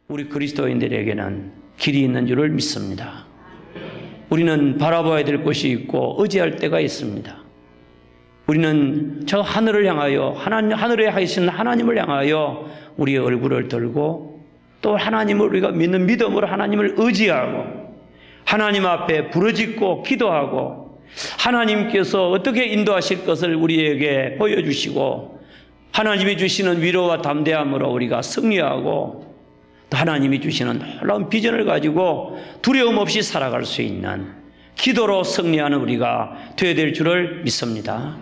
우리 그리스도인들에게는 길이 있는 줄을 믿습니다. 우리는 바라봐야 될 것이 있고 의지할 때가 있습니다. 우리는 저 하늘을 향하여 하늘에 하신 하나님을 향하여 우리의 얼굴을 들고 또 하나님을 우리가 믿는 믿음으로 하나님을 의지하고 하나님 앞에 부르짖고 기도하고 하나님께서 어떻게 인도하실 것을 우리에게 보여주시고 하나님이 주시는 위로와 담대함으로 우리가 승리하고 또 하나님이 주시는 놀라운 비전을 가지고 두려움 없이 살아갈 수 있는 기도로 승리하는 우리가 되어야 될 줄을 믿습니다.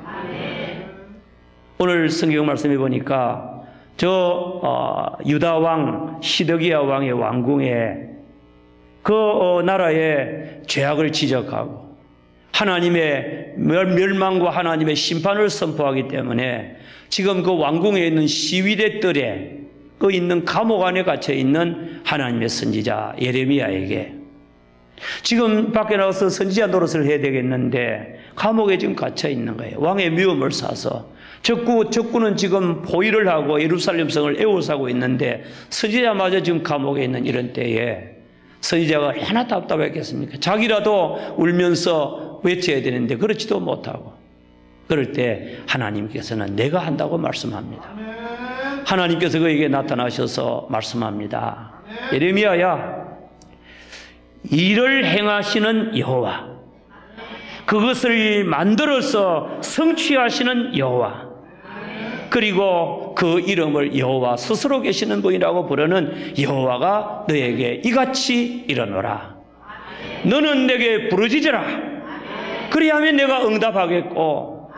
오늘 성경 말씀해 보니까 유다 왕 시드기야 왕의 왕궁에 그 나라의 죄악을 지적하고 하나님의 멸망과 하나님의 심판을 선포하기 때문에 지금 그 왕궁에 있는 시위대 뜰에 그 있는 감옥 안에 갇혀 있는 하나님의 선지자 예레미야에게 지금 밖에 나가서 선지자 노릇을 해야 되겠는데 감옥에 지금 갇혀 있는 거예요. 왕의 미움을 사서 적군은 지금 포위를 하고 예루살렘 성을 에워싸고 있는데 선지자마저 지금 감옥에 있는 이런 때에 선지자가 얼마나 답답했겠습니까? 자기라도 울면서 외쳐야 되는데 그렇지도 못하고 그럴 때 하나님께서는 내가 한다고 말씀합니다. 하나님께서 그에게 나타나셔서 말씀합니다. 예레미야야, 일을 행하시는 여호와, 그것을 만들어서 성취하시는 여호와, 그리고 그 이름을 여호와 스스로 계시는 분이라고 부르는 여호와가 너에게 이같이 이르노라. 너는 내게 부르짖으라. 그리하면 내가 응답하겠고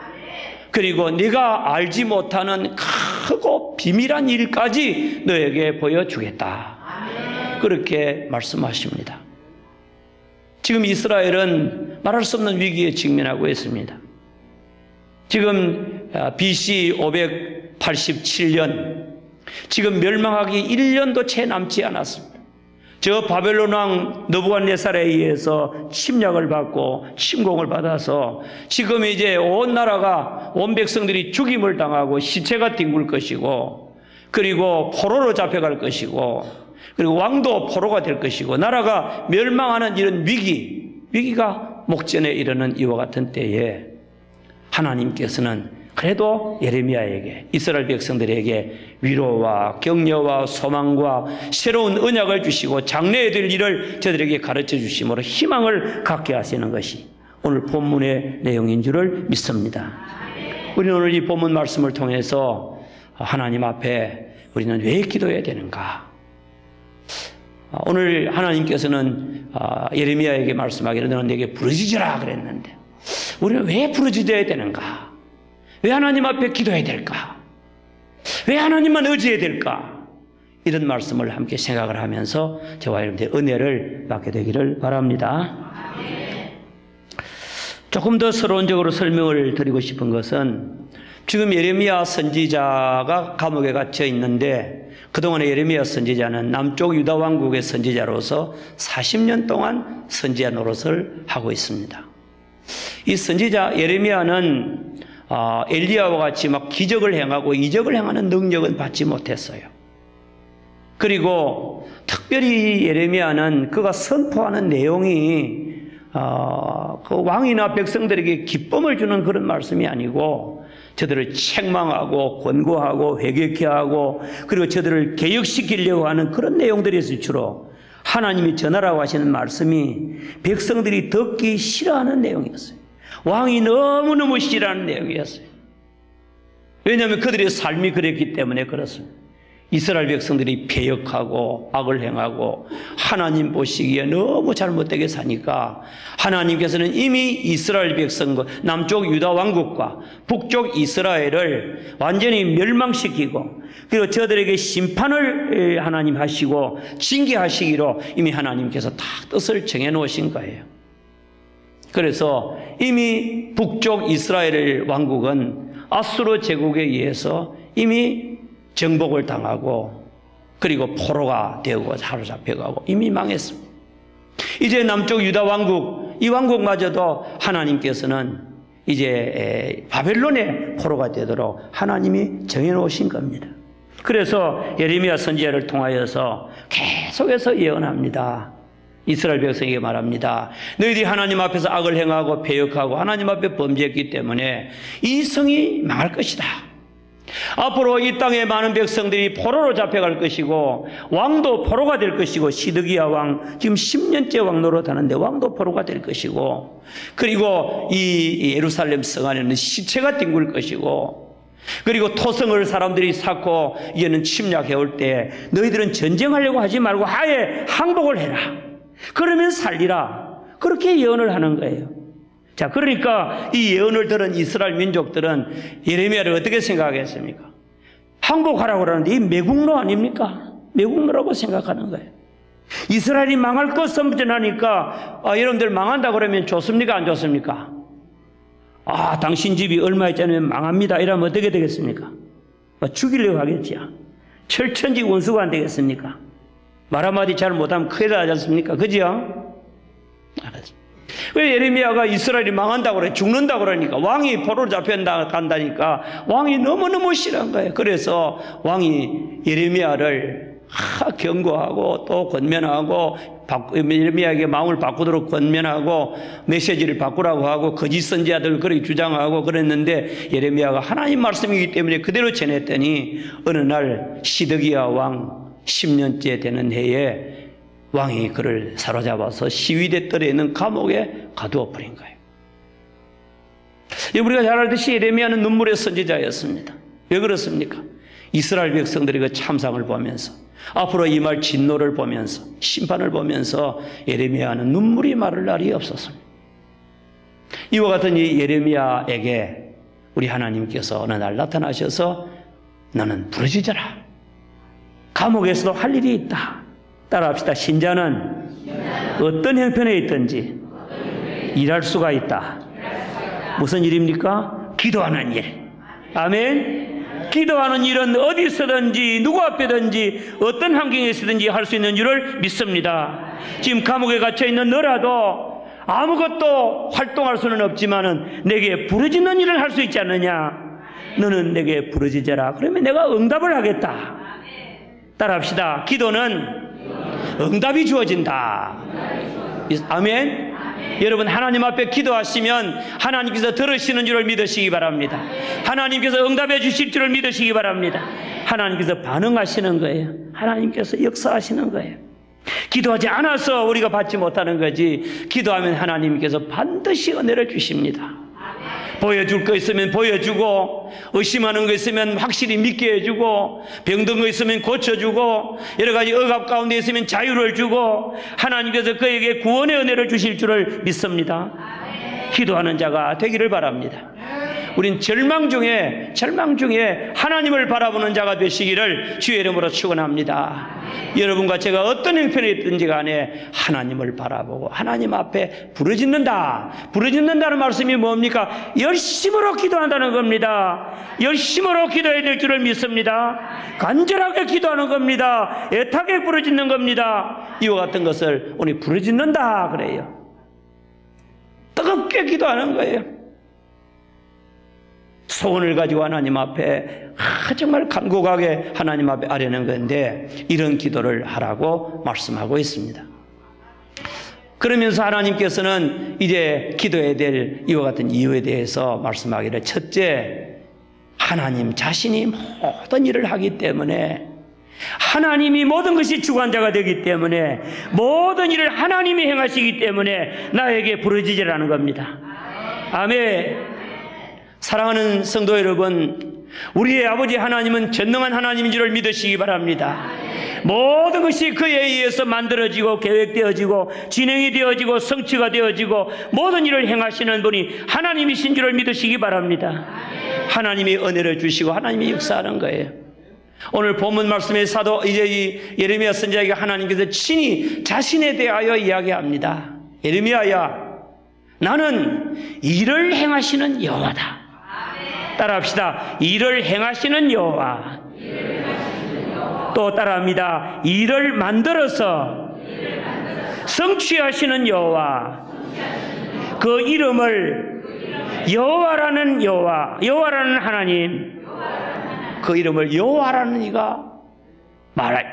그리고 네가 알지 못하는 크고 비밀한 일까지 너에게 보여주겠다. 그렇게 말씀하십니다. 지금 이스라엘은 말할 수 없는 위기에 직면하고 있습니다. 지금 BC 587년 지금 멸망하기 1년도 채 남지 않았습니다. 저 바벨론 왕 느부갓네살에 의해서 침략을 받고 침공을 받아서 지금 이제 온 나라가 온 백성들이 죽임을 당하고 시체가 뒹굴 것이고 그리고 포로로 잡혀갈 것이고 그리고 왕도 포로가 될 것이고 나라가 멸망하는 이런 위기가 목전에 이르는 이와 같은 때에 하나님께서는 그래도 예레미야에게 이스라엘 백성들에게 위로와 격려와 소망과 새로운 언약을 주시고 장래에 될 일을 저들에게 가르쳐 주심으로 희망을 갖게 하시는 것이 오늘 본문의 내용인 줄을 믿습니다. 우리는 오늘 이 본문 말씀을 통해서 하나님 앞에 우리는 왜 기도해야 되는가? 오늘 하나님께서는 예레미야에게 말씀하기를 너는 내게 부르짖으라 그랬는데 우리는 왜 부르짖어야 되는가? 왜 하나님 앞에 기도해야 될까? 왜 하나님만 의지해야 될까? 이런 말씀을 함께 생각을 하면서 저와 여러분들의 은혜를 받게 되기를 바랍니다. 조금 더 서론적으로 설명을 드리고 싶은 것은 지금 예레미야 선지자가 감옥에 갇혀 있는데 그동안에 예레미야 선지자는 남쪽 유다 왕국의 선지자로서 40년 동안 선지자 노릇을 하고 있습니다. 이 선지자 예레미야는 엘리야와 같이 막 기적을 행하고 이적을 행하는 능력은 받지 못했어요. 그리고 특별히 예레미야는 그가 선포하는 내용이 그 왕이나 백성들에게 기쁨을 주는 그런 말씀이 아니고 저들을 책망하고 권고하고 회개케 하고 그리고 저들을 개혁시키려고 하는 그런 내용들이었어요. 주로 하나님이 전하라고 하시는 말씀이 백성들이 듣기 싫어하는 내용이었어요. 왕이 너무너무 싫어하는 내용이었어요. 왜냐하면 그들의 삶이 그랬기 때문에 그렇습니다. 이스라엘 백성들이 배역하고 악을 행하고 하나님 보시기에 너무 잘못되게 사니까 하나님께서는 이미 이스라엘 백성과 남쪽 유다 왕국과 북쪽 이스라엘을 완전히 멸망시키고 그리고 저들에게 심판을 하나님 하시고 징계하시기로 이미 하나님께서 다 뜻을 정해 놓으신 거예요. 그래서 이미 북쪽 이스라엘 왕국은 아수르 제국에 의해서 이미 정복을 당하고 그리고 포로가 되고 사로잡혀가고 이미 망했습니다. 이제 남쪽 유다 왕국, 이 왕국마저도 하나님께서는 이제 바벨론의 포로가 되도록 하나님이 정해놓으신 겁니다. 그래서 예레미야 선지자를 통하여서 계속해서 예언합니다. 이스라엘 백성에게 말합니다. 너희들이 하나님 앞에서 악을 행하고 배역하고 하나님 앞에 범죄했기 때문에 이 성이 망할 것이다. 앞으로 이 땅에 많은 백성들이 포로로 잡혀갈 것이고 왕도 포로가 될 것이고 시드기야 왕 지금 10년째 왕 노릇하는데 왕도 포로가 될 것이고 그리고 이 예루살렘 성 안에는 시체가 뒹굴 것이고 그리고 토성을 사람들이 쌓고 얘는 침략해 올 때 너희들은 전쟁하려고 하지 말고 아예 항복을 해라. 그러면 살리라. 그렇게 예언을 하는 거예요. 자, 그러니까 이 예언을 들은 이스라엘 민족들은 예레미야를 어떻게 생각했습니까? 항복하라고 그러는데 이 매국노 아닙니까? 매국노라고 생각하는 거예요. 이스라엘이 망할 것 선전하니까 여러분들 망한다 그러면 좋습니까? 안 좋습니까? 당신 집이 얼마 있잖아요. 망합니다. 이러면 어떻게 되겠습니까? 죽이려고 하겠지요. 철천지 원수가 안 되겠습니까? 말 한마디 잘 못하면 큰일 나지 않습니까? 그죠? 알았습니다. 왜 예레미야가 이스라엘이 망한다고 그래? 죽는다고 그러니까 왕이 포로로 잡혀간다니까 왕이 너무너무 싫어한 거예요. 그래서 왕이 예레미야를 경고하고 또 권면하고 예레미야에게 마음을 바꾸도록 권면하고 메시지를 바꾸라고 하고 거짓 선지자들 그렇게 주장하고 그랬는데 예레미야가 하나님 말씀이기 때문에 그대로 전했더니 어느 날 시드기야 왕 10년째 되는 해에 왕이 그를 사로잡아서 시위대 뜰에 있는 감옥에 가두어 버린 거예요. 우리가 잘 알듯이 예레미야는 눈물의 선지자였습니다. 왜 그렇습니까? 이스라엘 백성들이 그 참상을 보면서 앞으로 임할 진노를 보면서 심판을 보면서 예레미야는 눈물이 마를 날이 없었습니다. 이와 같은 이 예레미야에게 우리 하나님께서 어느 날 나타나셔서 너는 부르짖어라. 감옥에서도 할 일이 있다. 따라합시다. 신자는 어떤 형편에 있든지 일할 수가 있다. 무슨 일입니까? 기도하는 일. 아멘. 기도하는 일은 어디서든지 누구 앞에든지 어떤 환경에 있든지 할 수 있는 줄을 믿습니다. 지금 감옥에 갇혀 있는 너라도 아무것도 활동할 수는 없지만은 내게 부르짖는 일을 할 수 있지 않느냐? 너는 내게 부르짖어라. 그러면 내가 응답을 하겠다. 따라합시다. 기도는 응답이 주어진다. 아멘. 여러분 하나님 앞에 기도하시면 하나님께서 들으시는 줄을 믿으시기 바랍니다. 하나님께서 응답해 주실 줄을 믿으시기 바랍니다. 하나님께서 반응하시는 거예요. 하나님께서 역사하시는 거예요. 기도하지 않아서 우리가 받지 못하는 거지 기도하면 하나님께서 반드시 은혜를 주십니다. 보여줄 거 있으면 보여주고 의심하는 거 있으면 확실히 믿게 해주고 병든 거 있으면 고쳐주고 여러 가지 억압 가운데 있으면 자유를 주고 하나님께서 그에게 구원의 은혜를 주실 줄을 믿습니다. 기도하는 자가 되기를 바랍니다. 우린 절망 중에 하나님을 바라보는 자가 되시기를 주의 이름으로 축원합니다. 여러분과 제가 어떤 형편에 있든지 간에 하나님을 바라보고 하나님 앞에 부르짖는다는 말씀이 뭡니까? 열심으로 기도한다는 겁니다. 열심으로 기도해야 될 줄을 믿습니다. 간절하게 기도하는 겁니다. 애타게 부르짖는 겁니다. 이와 같은 것을 오늘 부르짖는다 그래요. 뜨겁게 기도하는 거예요. 소원을 가지고 하나님 앞에 정말 간곡하게 하나님 앞에 아뢰는 건데 이런 기도를 하라고 말씀하고 있습니다. 그러면서 하나님께서는 이제 기도해야 될 이와 같은 이유에 대해서 말씀하기를 첫째, 하나님 자신이 모든 일을 하기 때문에 하나님이 모든 것이 주관자가 되기 때문에 모든 일을 하나님이 행하시기 때문에 나에게 부르짖으라는 겁니다. 아멘. 사랑하는 성도 여러분, 우리의 아버지 하나님은 전능한 하나님인 줄을 믿으시기 바랍니다. 모든 것이 그에 의해서 만들어지고 계획되어지고 진행이 되어지고 성취가 되어지고 모든 일을 행하시는 분이 하나님이신 줄을 믿으시기 바랍니다. 하나님이 은혜를 주시고 하나님이 역사하는 거예요. 오늘 본문 말씀의 사도 이제 이 예레미야 선지자에게 하나님께서 친히 자신에 대하여 이야기합니다. 예레미야야, 나는 일을 행하시는 여호와다. 따라합시다. 일을 행하시는 여호와. 또 따라합니다. 일을 만들어서 성취하시는 여호와. 그 이름을 여호와라는 여호와, 여호와라는 하나님, 그 이름을 여호와라는 이가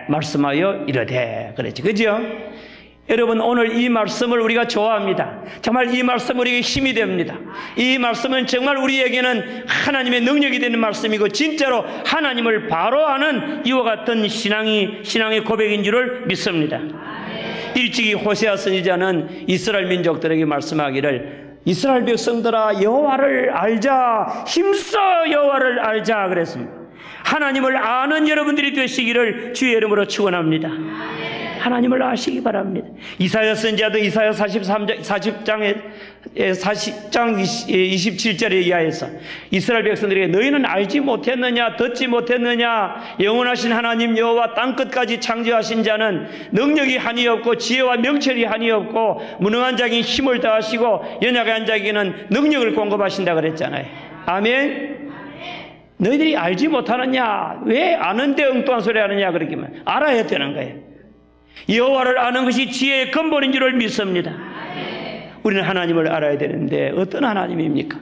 말씀하여 이르되. 그랬지, 그죠? 여러분, 오늘 이 말씀을 우리가 좋아합니다. 정말 이 말씀 우리에게 힘이 됩니다. 이 말씀은 정말 우리에게는 하나님의 능력이 되는 말씀이고 진짜로 하나님을 바로 아는 이와 같은 신앙의 고백인 줄을 믿습니다. 일찍이 호세아 선지자는 이스라엘 민족들에게 말씀하기를, 이스라엘 백성들아 여호와를 알자, 힘써 여호와를 알자 그랬습니다. 하나님을 아는 여러분들이 되시기를 주의 이름으로 축원합니다. 하나님을 아시기 바랍니다. 이사야 선지자도 이사야 40장 27절에 이하에서 이스라엘 백성들에게 너희는 알지 못했느냐, 듣지 못했느냐, 영원하신 하나님 여호와 땅끝까지 창조하신 자는 능력이 한이 없고 지혜와 명철이 한이 없고 무능한 자에게 힘을 다하시고 연약한 자에게는 능력을 공급하신다 그랬잖아요. 아멘. 너희들이 알지 못하느냐, 왜 아는데 엉뚱한 소리 하느냐, 그렇게만 알아야 되는 거예요. 여호와를 아는 것이 지혜의 근본인 줄을 믿습니다. 우리는 하나님을 알아야 되는데 어떤 하나님입니까?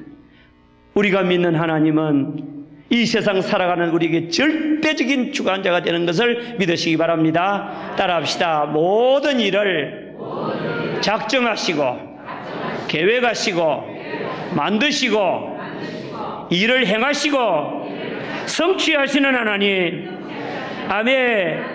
우리가 믿는 하나님은 이 세상 살아가는 우리에게 절대적인 주관자가 되는 것을 믿으시기 바랍니다. 따라합시다. 모든 일을 작정하시고 계획하시고 만드시고 일을 행하시고 성취하시는 하나님. 아멘.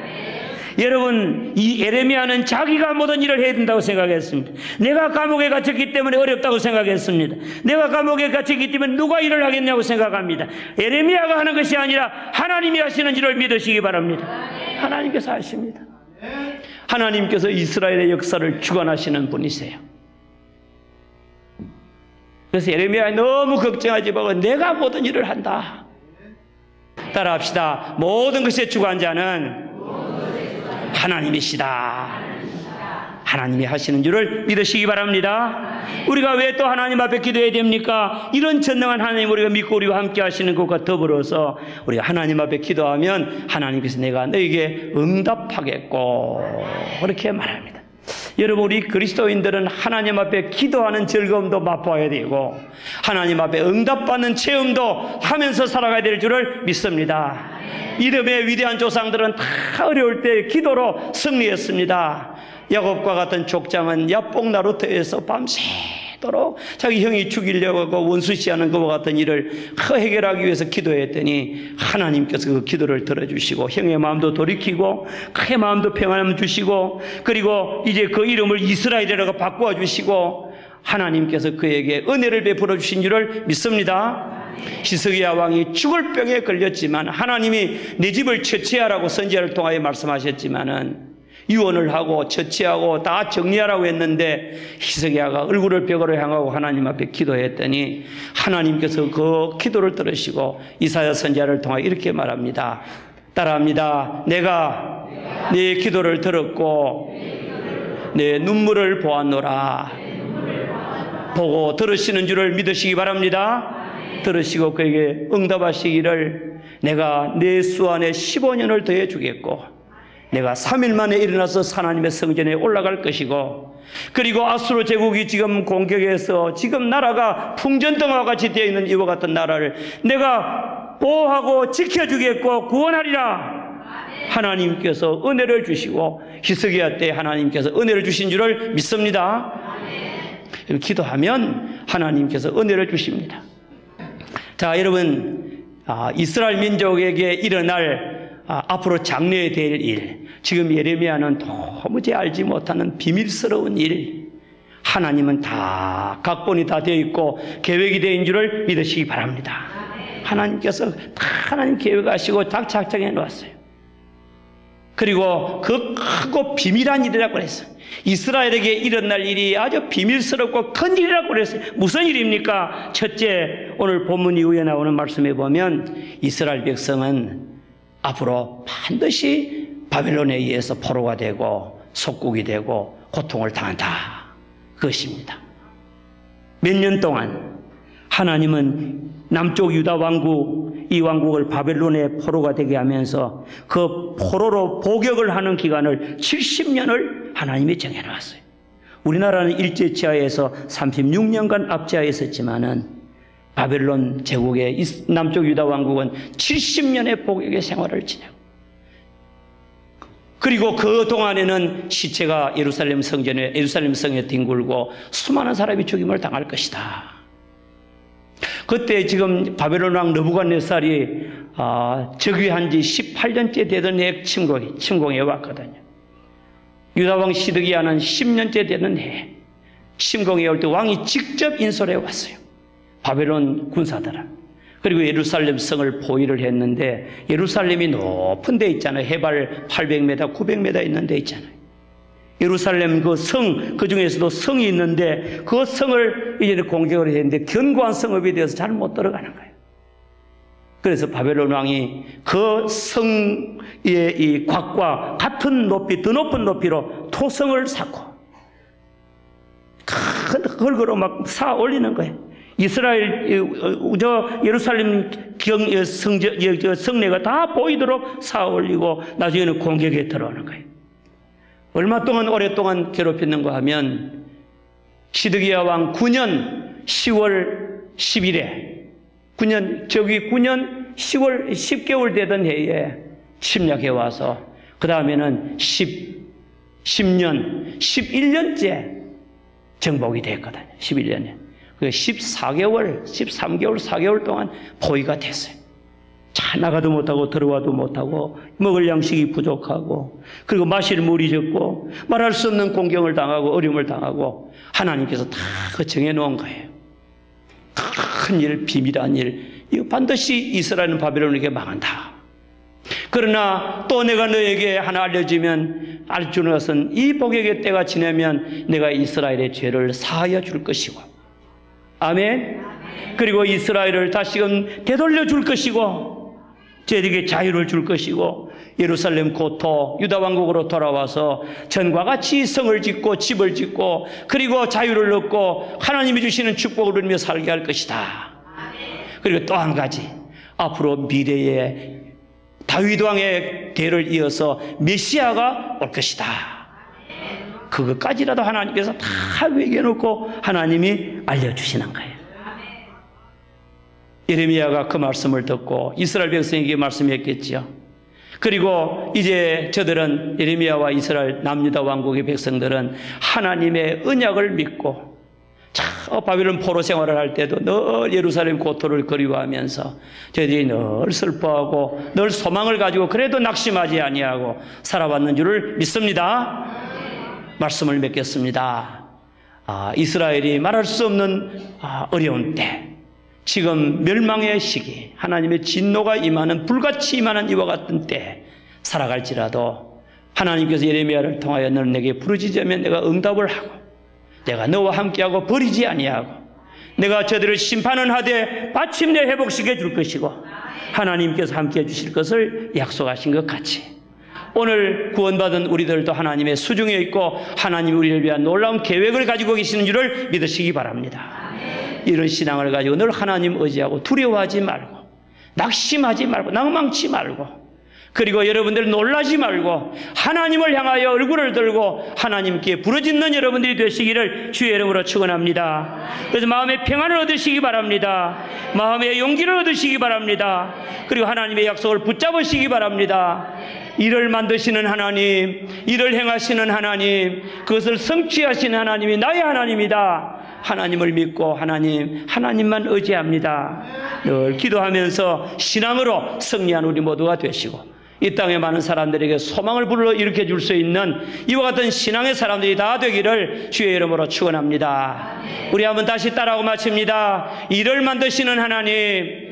여러분, 이 예레미야는 자기가 모든 일을 해야 된다고 생각했습니다. 내가 감옥에 갇혔기 때문에 어렵다고 생각했습니다. 내가 감옥에 갇혔기 때문에 누가 일을 하겠냐고 생각합니다. 예레미야가 하는 것이 아니라 하나님이 하시는 일을 믿으시기 바랍니다. 하나님께서 하십니다. 하나님께서 이스라엘의 역사를 주관하시는 분이세요. 그래서 예레미야 너무 걱정하지 말고 내가 모든 일을 한다. 따라합시다. 모든 것의 주관자는 하나님이시다. 하나님이 하시는 줄을 믿으시기 바랍니다. 우리가 왜 또 하나님 앞에 기도해야 됩니까? 이런 전능한 하나님 우리가 믿고 우리와 함께 하시는 것과 더불어서 우리가 하나님 앞에 기도하면 하나님께서 내가 너에게 응답하겠고 그렇게 말합니다. 여러분, 우리 그리스도인들은 하나님 앞에 기도하는 즐거움도 맛봐야 되고 하나님 앞에 응답받는 체험도 하면서 살아가야 될 줄을 믿습니다. 이름의 위대한 조상들은 다 어려울 때 기도로 승리했습니다. 야곱과 같은 족장은 야복 나루터에서 밤새도록 자기 형이 죽이려고 하고 원수시하는 것과 같은 일을 해결하기 위해서 기도했더니 하나님께서 그 기도를 들어주시고 형의 마음도 돌이키고 그의 마음도 평안함 주시고 그리고 이제 그 이름을 이스라엘이라고 바꾸어 주시고 하나님께서 그에게 은혜를 베풀어 주신 줄을 믿습니다. 히스기야 왕이 죽을 병에 걸렸지만 하나님이 내 집을 처치하라고 선지자를 통하여 말씀하셨지만은 유언을 하고 처치하고 다 정리하라고 했는데 히스기야가 얼굴을 벽으로 향하고 하나님 앞에 기도했더니 하나님께서 그 기도를 들으시고 이사야 선지자를 통하여 이렇게 말합니다. 따라합니다. 내가 네 기도를 들었고 내 눈물을 보았노라. 보고 들으시는 줄을 믿으시기 바랍니다. 들으시고 그에게 응답하시기를 내가 내 수 안에 15년을 더해 주겠고 내가 3일 만에 일어나서 하나님의 성전에 올라갈 것이고 그리고 아수르 제국이 지금 공격해서 지금 나라가 풍전등화 같이 되어 있는 이와 같은 나라를 내가 보호하고 지켜주겠고 구원하리라. 하나님께서 은혜를 주시고 히스기야 때 하나님께서 은혜를 주신 줄을 믿습니다. 기도하면 하나님께서 은혜를 주십니다. 자, 여러분, 이스라엘 민족에게 일어날 앞으로 장래에 될 일, 지금 예레미야는 도무지 알지 못하는 비밀스러운 일, 하나님은 다 각본이 다 되어 있고 계획이 되어 있는 줄을 믿으시기 바랍니다. 하나님께서 다 하나님 계획하시고 다 작정해 놓았어요. 그리고 그 크고 비밀한 일이라고 그랬어요. 이스라엘에게 일어날 일이 아주 비밀스럽고 큰 일이라고 그랬어요. 무슨 일입니까? 첫째, 오늘 본문 이후에 나오는 말씀에 보면 이스라엘 백성은 앞으로 반드시 바벨론에 의해서 포로가 되고 속국이 되고 고통을 당한다. 그것입니다. 몇 년 동안 하나님은 남쪽 유다 왕국, 이 왕국을 바벨론의 포로가 되게 하면서 그 포로로 복역을 하는 기간을 70년을 하나님이 정해놨어요. 우리나라는 일제치하에서 36년간 압제하에 있었지만은 바벨론 제국의 남쪽 유다 왕국은 70년의 복역의 생활을 지내고, 그리고 그 동안에는 시체가 예루살렘 성에 뒹굴고 수많은 사람이 죽임을 당할 것이다. 그때 지금 바벨론 왕 느부갓네살이 즉위한 지 18년째 되던 해 침공해 왔거든요. 유다 왕 시드기야는 10년째 되는 해 침공해 올 때 왕이 직접 인솔해 왔어요. 바벨론 군사들은. 그리고 예루살렘 성을 포위를 했는데, 예루살렘이 높은 데 있잖아요. 해발 800m, 900m 있는 데 있잖아요. 예루살렘 그 성, 그 중에서도 성이 있는데 그 성을 이제 공격을 했는데 견고한 성읍이 되어서 잘 못 들어가는 거예요. 그래서 바벨론 왕이 그 성의 이 곽과 같은 높이, 더 높은 높이로 토성을 쌓고 큰 흙으로 막 쌓아 올리는 거예요. 이스라엘, 예루살렘 성내가 다 보이도록 쌓아 올리고 나중에는 공격에 들어오는 거예요. 얼마 동안 오랫동안 괴롭혔는가 하면 시드기야 왕 9년 10월 10일에 9년 10개월 되던 해에 침략해 와서 그 다음에는 10년 11년째 정복이 됐거든요. 11년에. 그 13개월 4개월 동안 포위가 됐어요. 잘 나가도 못하고 들어와도 못하고 먹을 양식이 부족하고, 그리고 마실 물이 적고 말할 수 없는 공경을 당하고 어려움을 당하고, 하나님께서 다 그 정해놓은 거예요. 큰 일, 비밀한 일, 이거 반드시 이스라엘은 바벨론에게 망한다. 그러나 또 내가 너에게 하나 알려주면 알 주는 것은 이 복역의 때가 지나면 내가 이스라엘의 죄를 사하여 줄 것이고, 아멘. 그리고 이스라엘을 다시금 되돌려 줄 것이고 저에게 자유를 줄 것이고, 예루살렘 고토 유다 왕국으로 돌아와서 전과 같이 성을 짓고 집을 짓고 그리고 자유를 얻고 하나님이 주시는 축복을 누리며 살게 할 것이다. 그리고 또 한 가지, 앞으로 미래에 다윗 왕의 대를 이어서 메시아가 올 것이다. 그것까지라도 하나님께서 다 외겨놓고 하나님이 알려주시는 거예요. 예레미야가 그 말씀을 듣고 이스라엘 백성에게 말씀했겠지요. 그리고 이제 저들은, 예레미야와 이스라엘 남유다 왕국의 백성들은 하나님의 언약을 믿고 바벨론 포로 생활을 할 때도 늘 예루살렘 고토를 그리워하면서 저희들이 늘 슬퍼하고 늘 소망을 가지고 그래도 낙심하지 아니하고 살아왔는 줄을 믿습니다. 말씀을 맺겠습니다. 이스라엘이 말할 수 없는 어려운 때, 지금 멸망의 시기, 하나님의 진노가 임하는, 불같이 임하는 이와 같은 때 살아갈지라도 하나님께서 예레미야를 통하여 너는 내게 부르짖으면 내가 응답을 하고 내가 너와 함께하고 버리지 아니하고 내가 저들을 심판은 하되 마침내 회복시켜 줄 것이고 하나님께서 함께해 주실 것을 약속하신 것 같이, 오늘 구원받은 우리들도 하나님의 수중에 있고 하나님이 우리를 위한 놀라운 계획을 가지고 계시는 줄을 믿으시기 바랍니다. 이런 신앙을 가지고 늘 하나님 의지하고 두려워하지 말고 낙심하지 말고 낭망치 말고, 그리고 여러분들 놀라지 말고 하나님을 향하여 얼굴을 들고 하나님께 부르짖는 여러분들이 되시기를 주의 이름으로 축원합니다. 그래서 마음의 평안을 얻으시기 바랍니다. 마음의 용기를 얻으시기 바랍니다. 그리고 하나님의 약속을 붙잡으시기 바랍니다. 일을 만드시는 하나님, 일을 행하시는 하나님, 그것을 성취하시는 하나님이 나의 하나님이다. 하나님을 믿고 하나님만 의지합니다. 늘 기도하면서 신앙으로 승리한 우리 모두가 되시고 이 땅에 많은 사람들에게 소망을 불러 일으켜 줄 수 있는 이와 같은 신앙의 사람들이 다 되기를 주의 이름으로 축원합니다. 우리 한번 다시 따라하고 마칩니다. 일을 만드시는 하나님,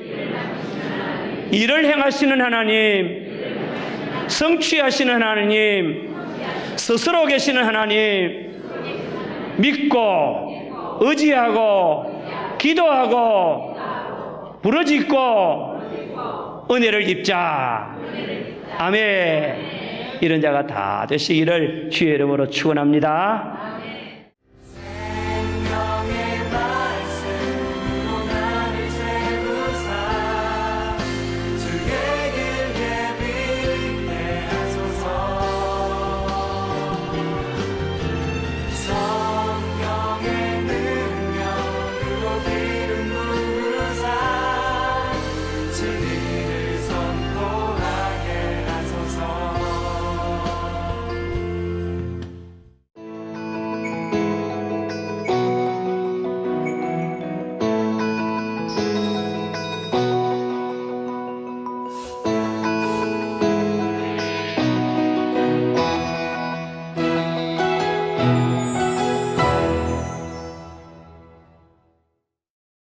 일을 행하시는 하나님, 성취하시는 하나님, 스스로 계시는 하나님, 믿고 의지하고 기도하고 부르짖고 은혜를 입자. 아멘. 이런 자가 다 되시기를 주의 이름으로 축원합니다.